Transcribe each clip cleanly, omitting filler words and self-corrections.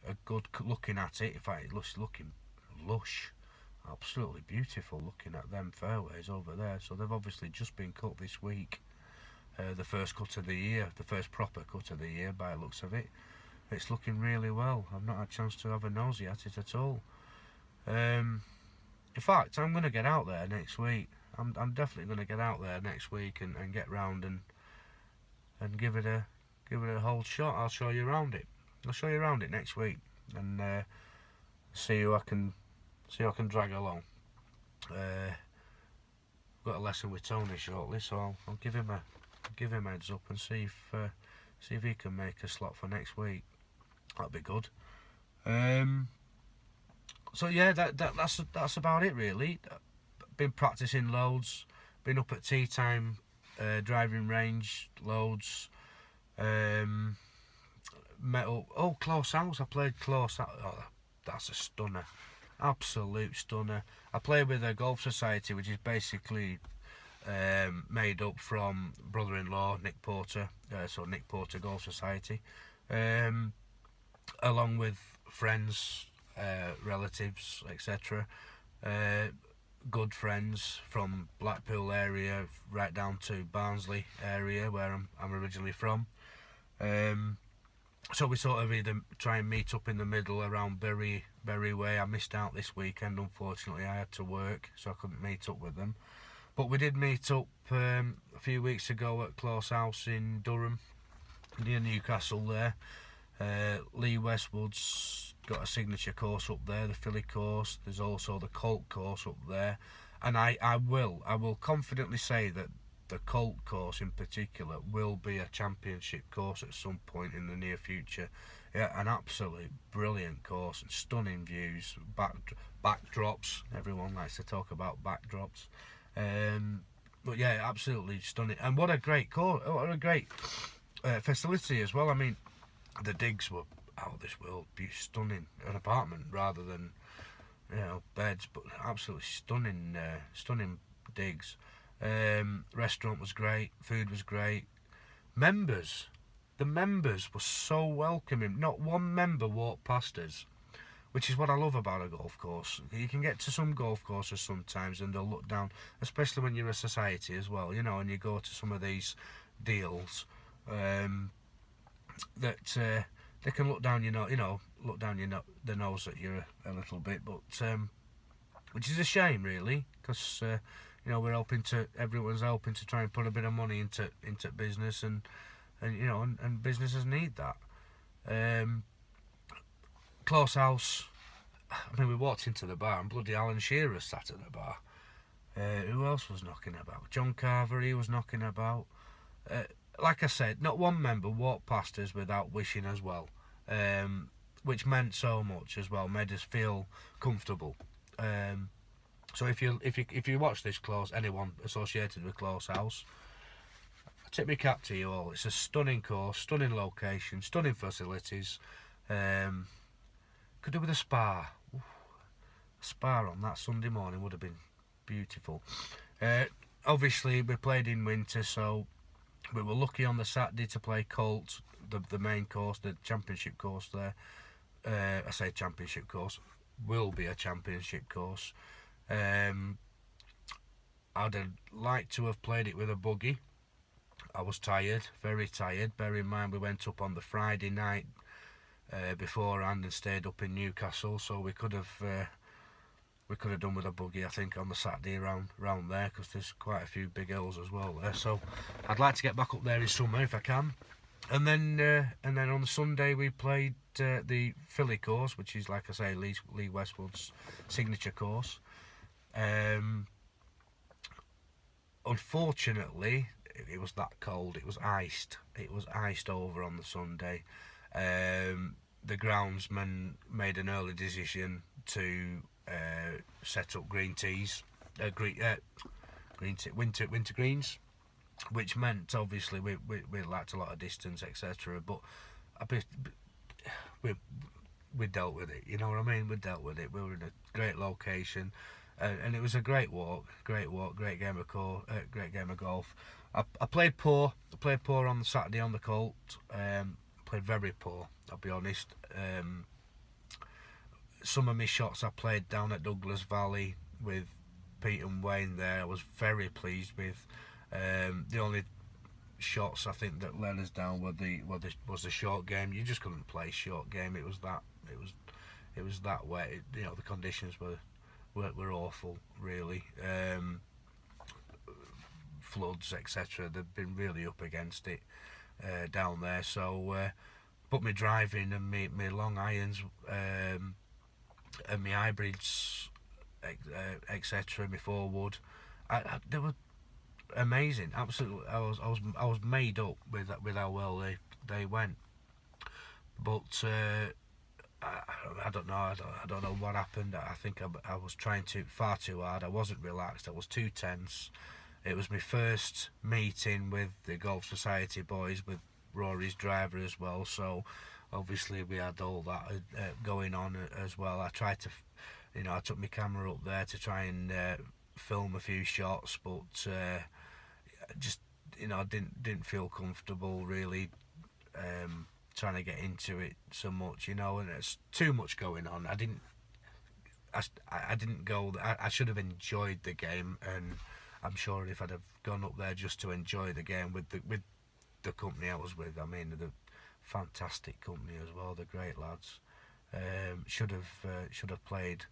a good looking at it. In fact, it looks looking lush, absolutely beautiful looking at them fairways over there. So they've obviously just been cut this week. The first cut of the year, the first proper cut of the year by the looks of it. It's looking really well. I've not had a chance to have a nosy at it at all. In fact, I'm going to get out there next week. I'm definitely going to get out there next week and get round and give it a whole shot. I'll show you around it. I'll show you around it next week and see who I can drag along. Got a lesson with Tony shortly, so I'll give him a heads up and see if he can make a slot for next week. That'd be good. So yeah, that's about it really. Been practicing loads. Been up at tea time, driving range loads. Metal. Oh, Close House. I played Close House. Oh, that's a stunner. Absolute stunner. I play with a golf society, which is basically made up from brother-in-law Nick Porter, so Nick Porter Golf Society, along with friends, relatives, etc. Good friends from Blackpool area right down to Barnsley area where I'm originally from. So we sort of either try and meet up in the middle around Bury Way. I missed out this weekend, unfortunately. I had to work, so I couldn't meet up with them. But we did meet up a few weeks ago at Close House in Durham, near Newcastle there. Lee Westwood's got a signature course up there, the Philly course. There's also the Colt course up there. And I will confidently say that the Colt course in particular will be a championship course at some point in the near future. Yeah, an absolute brilliant course and stunning views, backdrops. Everyone likes to talk about backdrops. But yeah, absolutely stunning. And what a great course, what a great facility as well. I mean, the digs were out of this world, stunning. An apartment rather than, beds, but absolutely stunning, stunning digs. Restaurant was great, food was great. The members were so welcoming. Not one member walked past us, which is what I love about a golf course. You can get to some golf courses sometimes and they'll look down, especially when you're a society as well, and you go to some of these deals, that they can look down the nose at you a little bit, but which is a shame really, because everyone's hoping to try and put a bit of money into business, and businesses need that. Close House. I mean, we walked into the bar and bloody Alan Shearer sat at the bar. Who else was knocking about? John Carver, he was knocking about. Like I said, not one member walked past us without wishing us well, which meant so much as well, made us feel comfortable. So if you watch this anyone associated with Close House, I tip my cap to you all. It's a stunning course, stunning location, stunning facilities. Could do with a spa. Ooh, a spa on that Sunday morning would have been beautiful. Obviously, we played in winter, so we were lucky on the Saturday to play Colt, the main course, the championship course there. I say championship course, will be a championship course. I'd have liked to have played it with a buggy. I was tired, very tired. Bear in mind we went up on the Friday night beforehand and stayed up in Newcastle, so we could have done with a buggy, I think, on the Saturday around there, because there's quite a few big hills as well there. So I'd like to get back up there in summer if I can. And then on the Sunday we played the Philly course, which is, like I say, Lee Westwood's signature course. Unfortunately, it was that cold. It was iced. It was iced over on the Sunday. The groundsman made an early decision to set up winter greens, which meant obviously we lacked a lot of distance, etc. But we dealt with it. You know what I mean? We dealt with it. We were in a great location, and it was a great walk, great game of golf. I played poor. I played poor on the Saturday on the Colt. Played very poor, I'll be honest. some of my shots I played down at Douglas Valley with Pete and Wayne there, I was very pleased with. The only shots I think that let us down was the short game. You just couldn't play short game. It was that way. The conditions were awful, really. Floods, etc. They've been really up against it down there. So, but my driving and my long irons and my hybrids, etc. My forward, they were amazing. Absolutely, I was made up with how well they went. But I don't know. I don't know what happened. I think I was trying far too hard. I wasn't relaxed. I was too tense. It was my first meeting with the Golf Society boys, with Rory's driver as well. So obviously we had all that going on as well. I tried to, I took my camera up there to try and film a few shots, but just I didn't feel comfortable really trying to get into it so much, and it's too much going on. I didn't go. I should have enjoyed the game, and I'm sure if I'd have gone up there just to enjoy the game with the company I was with, I mean, the fantastic company as well, the great lads, should have played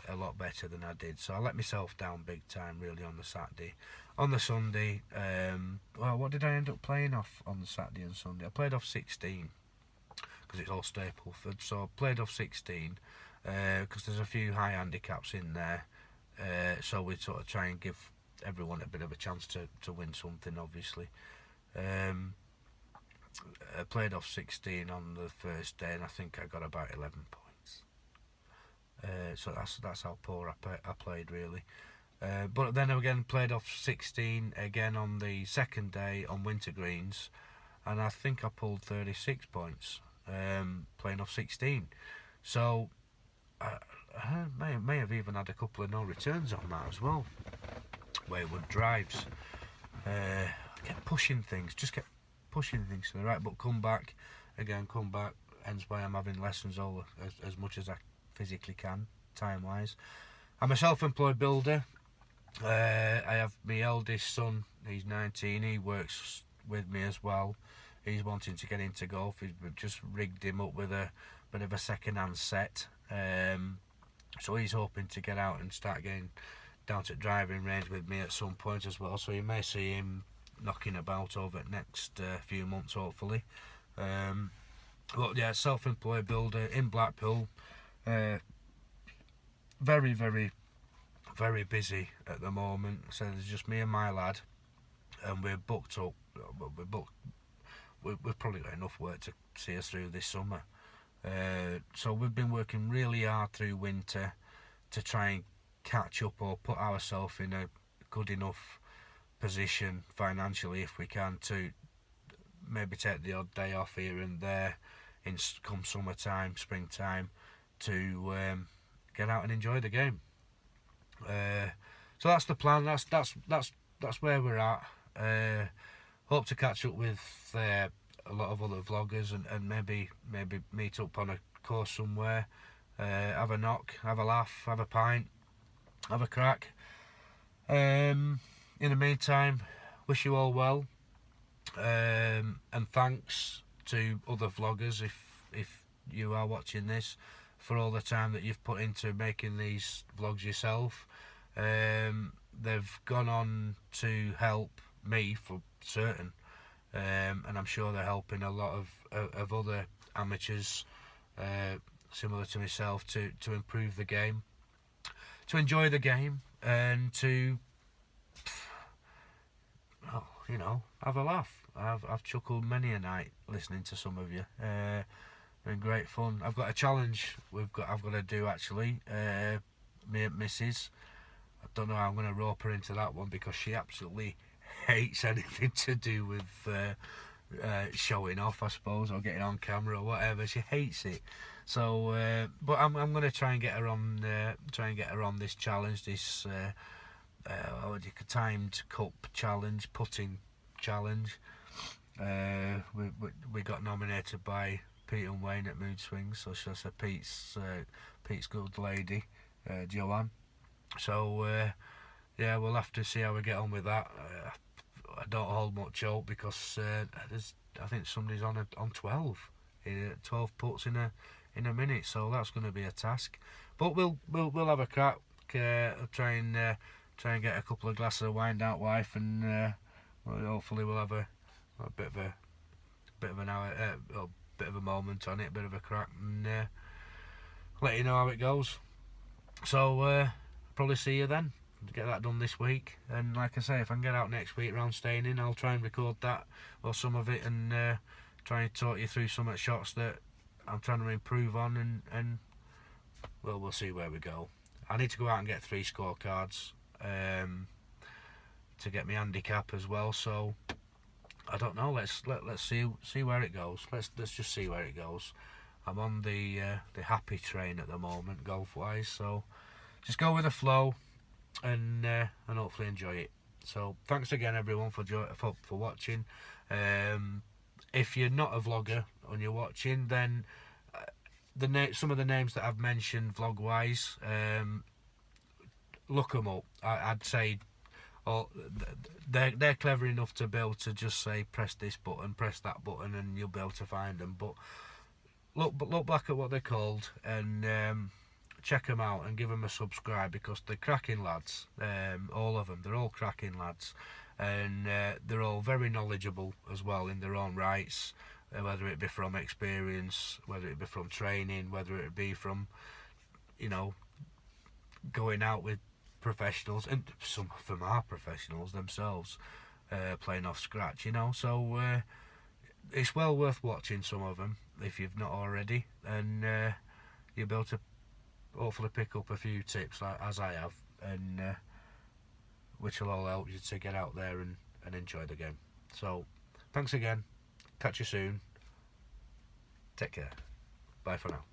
a lot better than I did. So I let myself down big time really on the Saturday. On the Sunday, well, what did I end up playing off on the Saturday and Sunday? I played off 16 because it's all Stapleford. So I played off 16 because there's a few high handicaps in there. So we sort of try and give everyone a bit of a chance to win something, obviously. I played off 16 on the first day, and I think I got about 11 points. So that's how poor I played, really. But then again, played off 16 again on the second day on winter greens, and I think I pulled 36 points playing off 16. So I may have even had a couple of no returns on that as well. Wayward drives. Kept pushing things to the right, but come back. Hence why I'm having lessons all as much as I physically can, time wise. I'm a self-employed builder. I have my eldest son, he's 19, he works with me as well. He's wanting to get into golf. We've just rigged him up with a bit of a second-hand set. So he's hoping to get out and start getting down to driving range with me at some point as well. So you may see him knocking about over the next few months, hopefully. But yeah, self-employed builder in Blackpool. Very, very, very busy at the moment. So there's just me and my lad, and we're booked up. We've probably got enough work to see us through this summer. So we've been working really hard through winter to try and catch up or put ourselves in a good enough position financially, if we can, to maybe take the odd day off here and there in come summertime, springtime, to get out and enjoy the game. So that's the plan. That's where we're at. Hope to catch up with a lot of other vloggers and maybe meet up on a course somewhere, have a knock, have a laugh, have a pint, have a crack. In the meantime, wish you all well, and thanks to other vloggers if you are watching this, for all the time that you've put into making these vlogs yourself. They've gone on to help me for certain, and I'm sure they're helping a lot of other amateurs similar to myself to improve the game, to enjoy the game, and to have a laugh. I've chuckled many a night listening to some of you. Been great fun. I've got a challenge I've got to do actually. Me and Mrs. I don't know how I'm going to rope her into that one, because she absolutely hates anything to do with showing off, I suppose, or getting on camera or whatever. She hates it. So, but I'm going to try and get her on. This challenge, this timed cup challenge, putting challenge. We got nominated by Pete and Wayne at Mood Swings, so should I say Pete's good lady, Joanne. So yeah, we'll have to see how we get on with that. I don't hold much hope because I think somebody's on 12 puts in a minute, so that's going to be a task. But we'll have a crack. Try and get a couple of glasses of wine out, wife, and hopefully we'll have a bit of an hour, a bit of a moment on it, a bit of a crack, and let you know how it goes. So probably see you then. Get that done this week, and like I say, if I can get out next week round staying in, I'll try and record that or some of it, and try and talk you through some of the shots that I'm trying to improve on, and well, we'll see where we go. I need to go out and get 3 scorecards to get my handicap as well, so I don't know. Let's see where it goes. Let's just see where it goes. I'm on the happy train at the moment, golf wise, so just go with the flow and hopefully enjoy it. So thanks again everyone for watching. If you're not a vlogger and you're watching, then some of the names that I've mentioned vlog wise, look them up. I'd say they're clever enough to be able to just say press this button, press that button, and you'll be able to find them. But look back at what they're called, and check them out and give them a subscribe, because they're cracking lads. All of them, they're all cracking lads, and they're all very knowledgeable as well in their own rights, whether it be from experience, whether it be from training, whether it be from, you know, going out with professionals, and some of them are professionals themselves, playing off scratch, you know. So it's well worth watching some of them if you've not already, and you'll be able to hopefully pick up a few tips as I have, and which will all help you to get out there and enjoy the game. So thanks again, catch you soon, take care, bye for now.